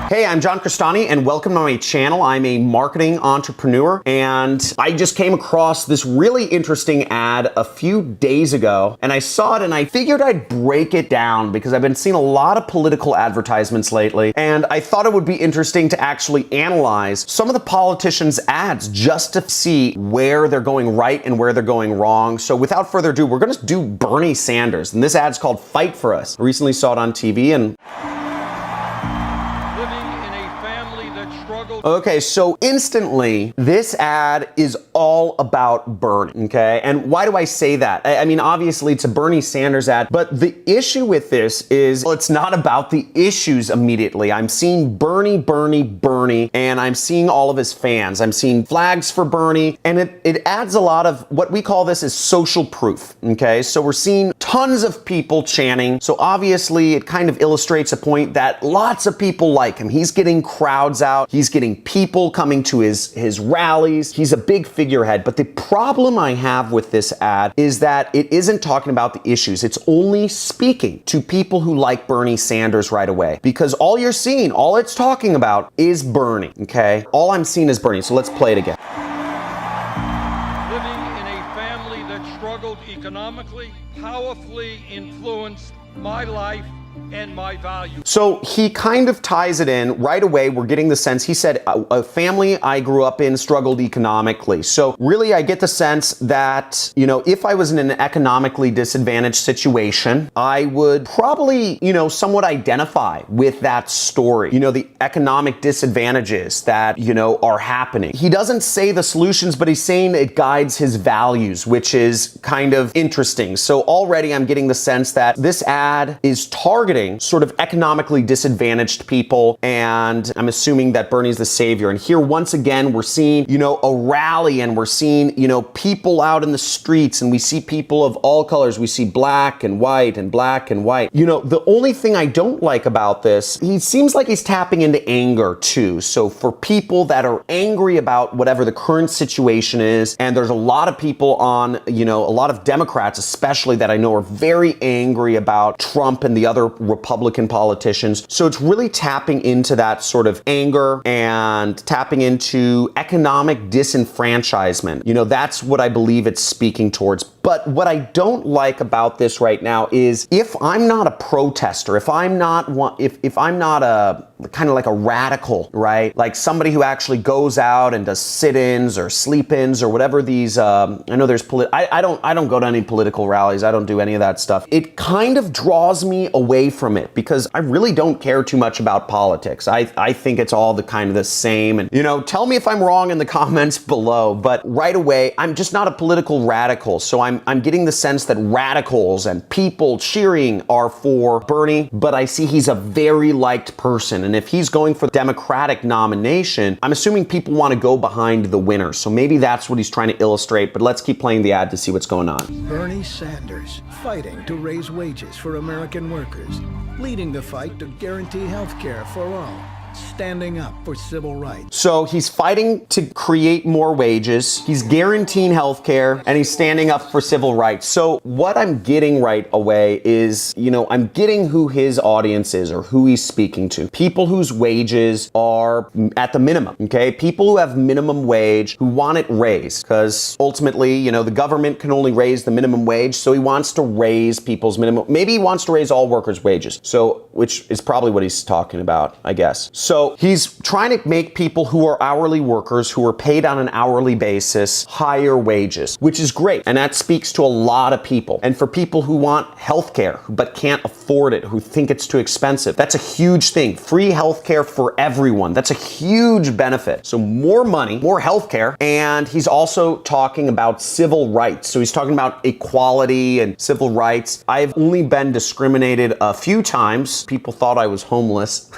Hey, I'm John Crestani and welcome to my channel. I'm a marketing entrepreneur and I just came across this really interesting ad a few days ago and I saw it and I figured I'd break it down because I've been seeing a lot of political advertisements lately and I thought it would be interesting to actually analyze some of the politicians' ads just to see where they're going right and where they're going wrong. So without further ado, we're going to do Bernie Sanders and this ad's called Fight for Us. I recently saw it on TV and okay, so instantly, this ad is all about Bernie, okay? And why do I say that? I mean, obviously, it's a Bernie Sanders ad, but the issue with this is, well, it's not about the issues immediately. I'm seeing Bernie, and I'm seeing all of his fans. I'm seeing flags for Bernie, and it adds a lot of what we call this is social proof, okay? So we're seeing tons of people chanting, so obviously, it kind of illustrates a point that lots of people like him. He's getting crowds out, he's getting people coming to his rallies. He's a big figurehead. But the problem I have with this ad is that it isn't talking about the issues. It's only speaking to people who like Bernie Sanders right away. Because all you're seeing, all it's talking about is Bernie, okay? All I'm seeing is Bernie. So let's play it again. Living in a family that struggled economically, powerfully influenced my life and my values. So he kind of ties it in right away. We're getting the sense, he said, a family I grew up in struggled economically. So really I get the sense that, you know, if I was in an economically disadvantaged situation, I would probably, you know, somewhat identify with that story. You know, the economic disadvantages that, you know, are happening. He doesn't say the solutions, but he's saying it guides his values, which is kind of interesting. So already I'm getting the sense that this ad is targeting sort of economically disadvantaged people, and I'm assuming that Bernie's the savior. And here, once again, we're seeing, you know, a rally, and we're seeing, you know, people out in the streets, and we see people of all colors. We see black and white and black and white. You know, the only thing I don't like about this, he seems like he's tapping into anger too. So for people that are angry about whatever the current situation is, and there's a lot of people on, you know, a lot of Democrats especially that I know are very angry about Trump and the other Republican politicians. So it's really tapping into that sort of anger and tapping into economic disenfranchisement. You know, that's what I believe it's speaking towards. But what I don't like about this right now is if I'm not a protester, if I'm not a kind of like a radical, right? Like somebody who actually goes out and does sit-ins or sleep-ins or whatever these, I know there's I don't go to any political rallies. I don't do any of that stuff. It kind of draws me away from it because I really don't care too much about politics. I think it's all the kind of the same. And, you know, tell me if I'm wrong in the comments below, but right away, I'm just not a political radical. So I'm getting the sense that radicals and people cheering are for Bernie, but I see he's a very liked person. And if he's going for the Democratic nomination, I'm assuming people want to go behind the winner. So maybe that's what he's trying to illustrate, but let's keep playing the ad to see what's going on. Bernie Sanders, fighting to raise wages for American workers, leading the fight to guarantee health care for all, standing up for civil rights. So he's fighting to create more wages, he's guaranteeing healthcare, and he's standing up for civil rights. So what I'm getting right away is, you know, I'm getting who his audience is or who he's speaking to. People whose wages are at the minimum, okay? People who have minimum wage, who want it raised, because ultimately, you know, the government can only raise the minimum wage, so he wants to raise people's minimum, maybe he wants to raise all workers' wages. So, which is probably what he's talking about, I guess. So he's trying to make people who are hourly workers, who are paid on an hourly basis, higher wages, which is great. And that speaks to a lot of people. And for people who want healthcare, but can't afford it, who think it's too expensive, that's a huge thing. Free healthcare for everyone. That's a huge benefit. So more money, more healthcare. And he's also talking about civil rights. So he's talking about equality and civil rights. I've only been discriminated a few times. People thought I was homeless.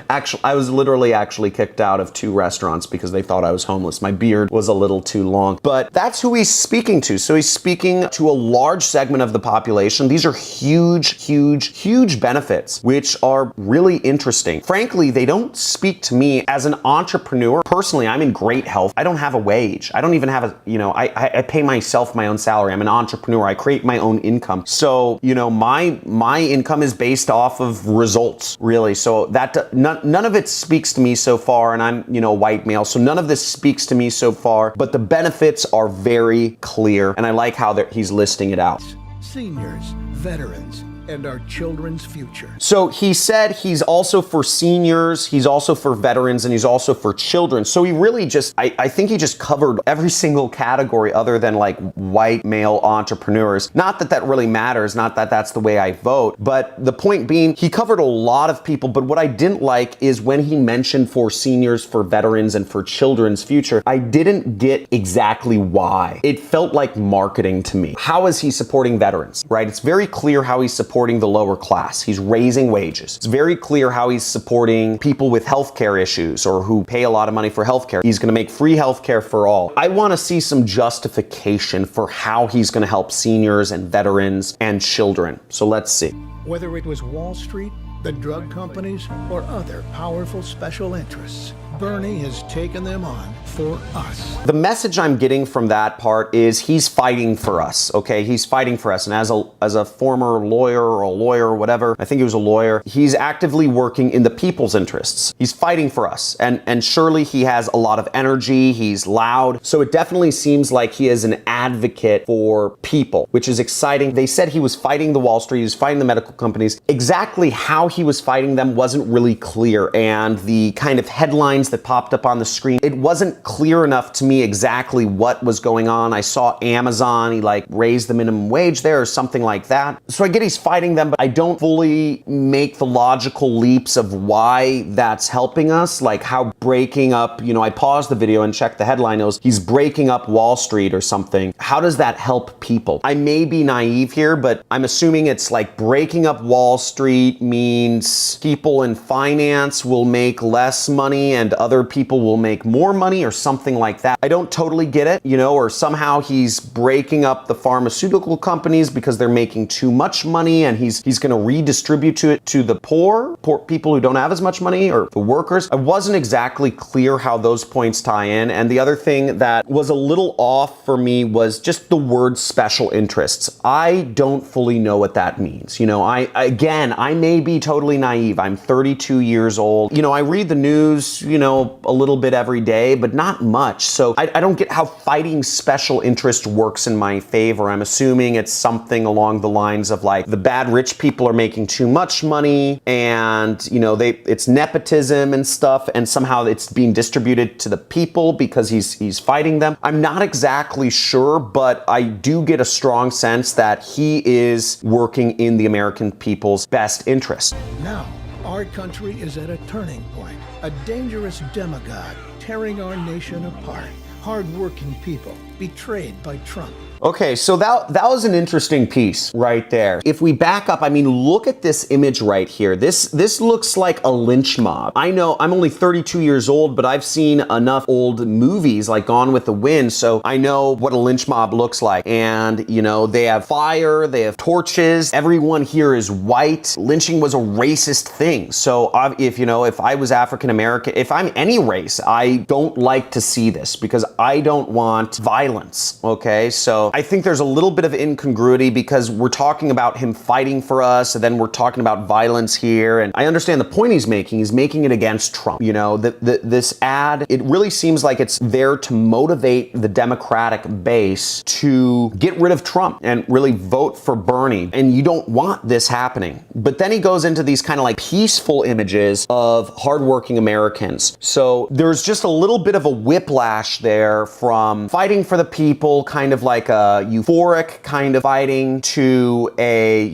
Actually, I was literally actually kicked out of 2 restaurants because they thought I was homeless. My beard was a little too long. But that's who he's speaking to. So he's speaking to a large segment of the population. These are huge huge benefits, which are really interesting. Frankly, they don't speak to me as an entrepreneur. Personally, I'm in great health. I don't have a wage. I don't even have I pay myself my own salary. I'm an entrepreneur. I create my own income. So, my income is based off of results, really. So that none of it speaks to me so far, and I'm, a white male. So none of this speaks to me so far, but the benefits are very clear, and I like how he's listing it out. Seniors, veterans, and our children's future. So he said he's also for seniors, he's also for veterans, and he's also for children. So he really I think he just covered every single category other than like white male entrepreneurs. Not that that really matters, not that that's the way I vote, but the point being, he covered a lot of people. But what I didn't like is when he mentioned for seniors, for veterans, and for children's future, I didn't get exactly why. It felt like marketing to me. How is he supporting veterans, right? It's very clear how he's supporting the lower class. He's raising wages. It's very clear how he's supporting people with healthcare issues or who pay a lot of money for healthcare. He's going to make free healthcare for all. I want to see some justification for how he's going to help seniors and veterans and children. So let's see. Whether it was Wall Street, the drug companies, or other powerful special interests, Bernie has taken them on for us. The message I'm getting from that part is he's fighting for us, okay? He's fighting for us. And as a former lawyer or whatever, I think he was a lawyer, he's actively working in the people's interests. He's fighting for us. And surely he has a lot of energy. He's loud. So it definitely seems like he is an advocate for people, which is exciting. They said he was fighting the Wall Street, he was fighting the medical companies. Exactly how he was fighting them wasn't really clear. And the kind of headlines that popped up on the screen, it wasn't clear enough to me exactly what was going on. I saw Amazon, he raised the minimum wage there or something like that. So I get he's fighting them, but I don't fully make the logical leaps of why that's helping us. Like how breaking up, I paused the video and checked the headline. It was, he's breaking up Wall Street or something. How does that help people? I may be naive here, but I'm assuming it's like breaking up Wall Street means people in finance will make less money and other people will make more money or something like that. I don't totally get it, or somehow he's breaking up the pharmaceutical companies because they're making too much money and he's going to redistribute it to the poor people who don't have as much money or the workers. I wasn't exactly clear how those points tie in. And the other thing that was a little off for me was just the word special interests. I don't fully know what that means. I may be totally naive. I'm 32 years old. I read the news, a little bit every day, but not much. So I don't get how fighting special interest works in my favor. I'm assuming it's something along the lines of like the bad rich people are making too much money and, it's nepotism and stuff, and somehow it's being distributed to the people because he's fighting them. I'm not exactly sure, but I do get a strong sense that he is working in the American people's best interest. Now, our country is at a turning point. A dangerous demagogue tearing our nation apart. Hard-working people betrayed by Trump. Okay, so that was an interesting piece right there. If we back up, look at this image right here. This looks like a lynch mob. I know I'm only 32 years old, but I've seen enough old movies like Gone with the Wind, so I know what a lynch mob looks like. And, they have fire, they have torches, everyone here is white. Lynching was a racist thing. So if I was African American, if I'm any race, I don't like to see this because I don't want violence, okay? So I think there's a little bit of incongruity because we're talking about him fighting for us and then we're talking about violence here. And I understand the point he's making. He's making it against Trump. This ad, it really seems like it's there to motivate the Democratic base to get rid of Trump and really vote for Bernie. And you don't want this happening. But then he goes into these kind of like peaceful images of hardworking Americans. So there's just a little bit of a whiplash there from fighting for the people, kind of like a euphoric kind of fighting, to a,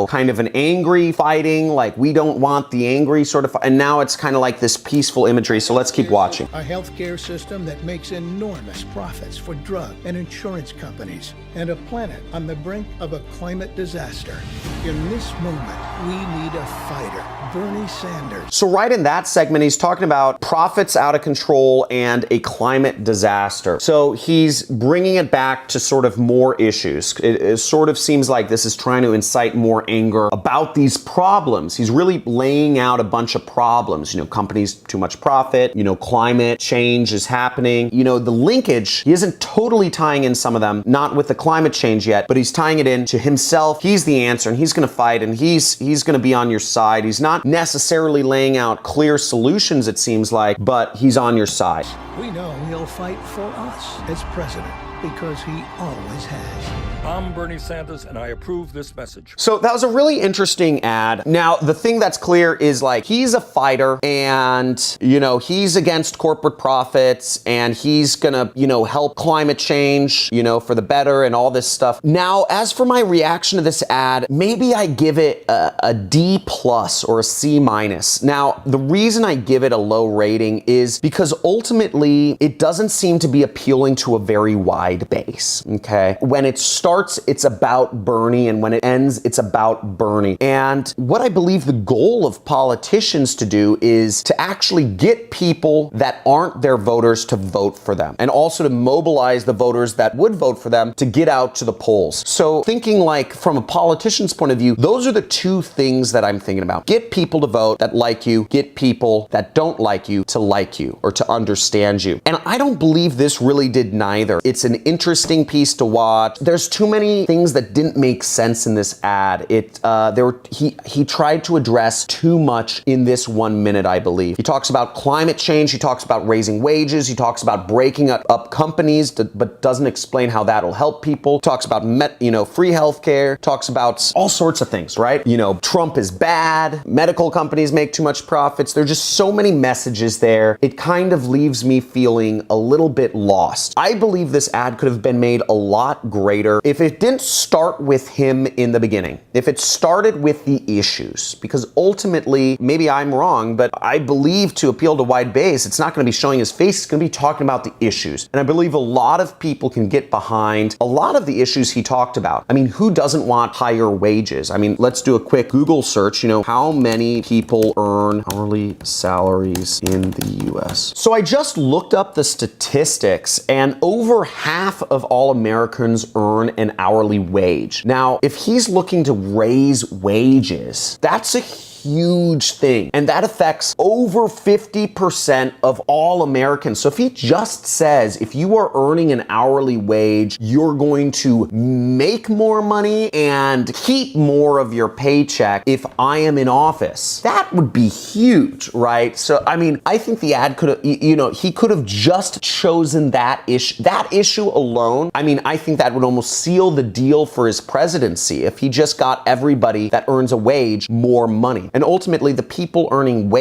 kind of an angry fighting, like we don't want the angry sort of, and now it's kind of like this peaceful imagery. So let's keep watching. A healthcare system that makes enormous profits for drug and insurance companies, and a planet on the brink of a climate disaster. In this moment, we need a fighter, Bernie Sanders. So right in that segment, he's talking about profits out of control and a climate disaster. So he's bringing it back to sort of more issues. It sort of seems like this is trying to incite more anger about these problems. He's really laying out a bunch of problems. Companies too much profit, climate change is happening. The linkage, he isn't totally tying in some of them, not with the climate change yet, but he's tying it in to himself. He's the answer and he's going to fight and he's going to be on your side. He's not necessarily laying out clear solutions, it seems like, but he's on your side. We know he'll fight for us as president because he always has. I'm Bernie Sanders, and I approve this message. So that was a really interesting ad. Now, the thing that's clear is he's a fighter and, he's against corporate profits and he's gonna, help climate change, for the better and all this stuff. Now, as for my reaction to this ad, maybe I give it a D plus or a C minus. Now, the reason I give it a low rating is because ultimately it doesn't seem to be appealing to a very wide base, okay? When it starts, it's about Bernie, and when it ends, it's about Bernie. And what I believe the goal of politicians to do is to actually get people that aren't their voters to vote for them, and also to mobilize the voters that would vote for them to get out to the polls. So thinking from a politician's point of view, those are the two things that I'm thinking about. Get people to vote that like you, get people that don't like you to like you or to understand you. And I don't believe this really did neither. It's an interesting piece to watch. There's too many things that didn't make sense in this ad. He tried to address too much in this 1 minute, I believe. He talks about climate change, he talks about raising wages, he talks about breaking up companies, but doesn't explain how that'll help people. Talks about free healthcare, talks about all sorts of things, right? Trump is bad, medical companies make too much profits. There's just so many messages there. It kind of leaves me feeling a little bit lost. I believe this ad could have been made a lot greater if it didn't start with him in the beginning. If it started with the issues, because ultimately, maybe I'm wrong, but I believe to appeal to wide base, it's not going to be showing his face, it's going to be talking about the issues. And I believe a lot of people can get behind a lot of the issues he talked about. I mean, who doesn't want higher wages? I mean, let's do a quick Google search, how many people earn hourly salaries in the US? So I just looked up the statistics, and over half of all Americans earn an hourly wage. Now, if he's looking to raise wages, that's a huge thing. And that affects over 50% of all Americans. So if he just says, if you are earning an hourly wage, you're going to make more money and keep more of your paycheck if I am in office, that would be huge, right? So, I mean, I think the ad could have, he could have just chosen that issue alone. I mean, I think that would almost seal the deal for his presidency if he just got everybody that earns a wage more money. And ultimately, the people earning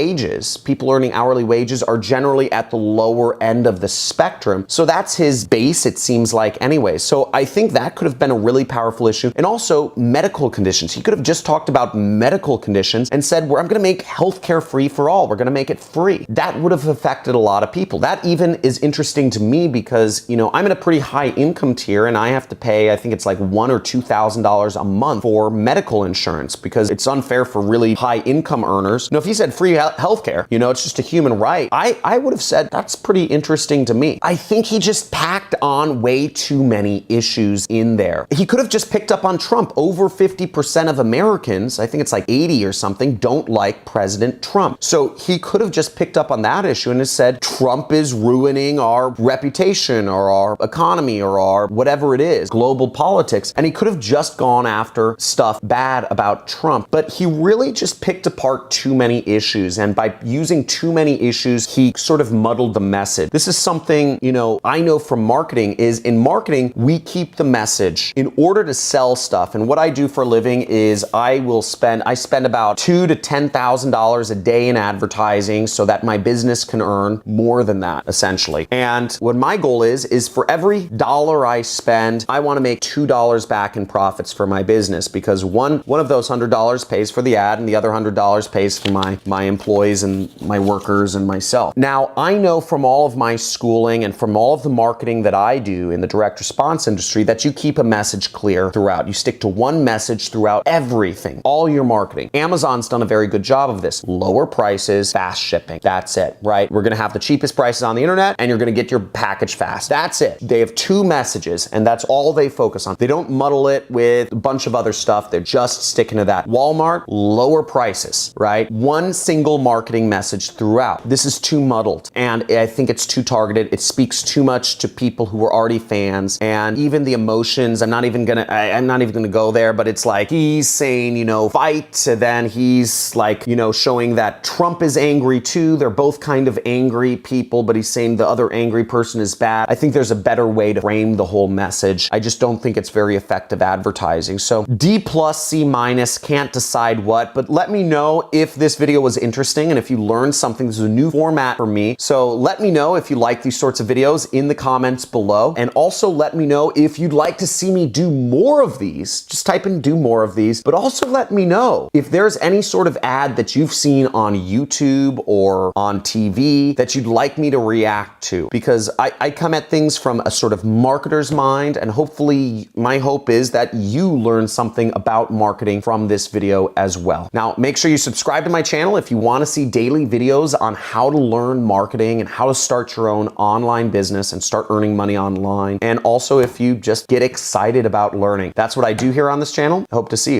hourly wages are generally at the lower end of the spectrum. So that's his base, it seems like anyway. So I think that could have been a really powerful issue. And also medical conditions. He could have just talked about medical conditions and said, well, I'm going to make healthcare free for all. We're going to make it free. That would have affected a lot of people. That even is interesting to me because, I'm in a pretty high income tier and I have to pay, I think it's like $1,000 or $2,000 a month for medical insurance because it's unfair for really high income earners. If he said free healthcare, it's just a human right, I would have said that's pretty interesting to me. I think he just packed on way too many issues in there. He could have just picked up on Trump. Over 50% of Americans, I think it's like 80 or something, don't like President Trump. So he could have just picked up on that issue and has said, Trump is ruining our reputation or our economy or our whatever it is, global politics. And he could have just gone after stuff bad about Trump. But he really just picked apart too many issues, and by using too many issues, he sort of muddled the message. This is something, I know from marketing is in marketing, we keep the message in order to sell stuff. And what I do for a living is I spend about $2,000 to $10,000 a day in advertising so that my business can earn more than that, essentially. And what my goal is for every dollar I spend, I want to make $2 back in profits for my business because one of those $100 pays for the ad and the other $100 pays for my employees and my workers and myself. Now, I know from all of my schooling and from all of the marketing that I do in the direct response industry that you keep a message clear throughout. You stick to one message throughout everything, all your marketing. Amazon's done a very good job of this. Lower prices, fast shipping. That's it, right? We're gonna have the cheapest prices on the internet and you're gonna get your package fast. That's it. They have two messages and that's all they focus on. They don't muddle it with a bunch of other stuff. They're just sticking to that. Walmart, lower prices, right? One single marketing message throughout. This is too muddled and I think it's too targeted. It speaks too much to people who are already fans, and even the emotions, I'm not even gonna go there, but it's like he's saying, you know, fight, and then he's like, you know, showing that Trump is angry too. They're both kind of angry people, but he's saying the other angry person is bad. I think there's a better way to frame the whole message. I just don't think it's very effective advertising. So D+, C-, can't decide what, but let me know if this video was interesting and if you learned something. This is a new format for me. So let me know if you like these sorts of videos in the comments below. And also let me know if you'd like to see me do more of these. Just type in do more of these, but also let me know if there's any sort of ad that you've seen on YouTube or on TV that you'd like me to react to, because I come at things from a sort of marketer's mind, and hopefully my hope is that you learn something about marketing from this video as well. Now, make sure you subscribe to my channel if you want to see daily videos on how to learn marketing and how to start your own online business and start earning money online. And also if you just get excited about learning. That's what I do here on this channel. I hope to see you.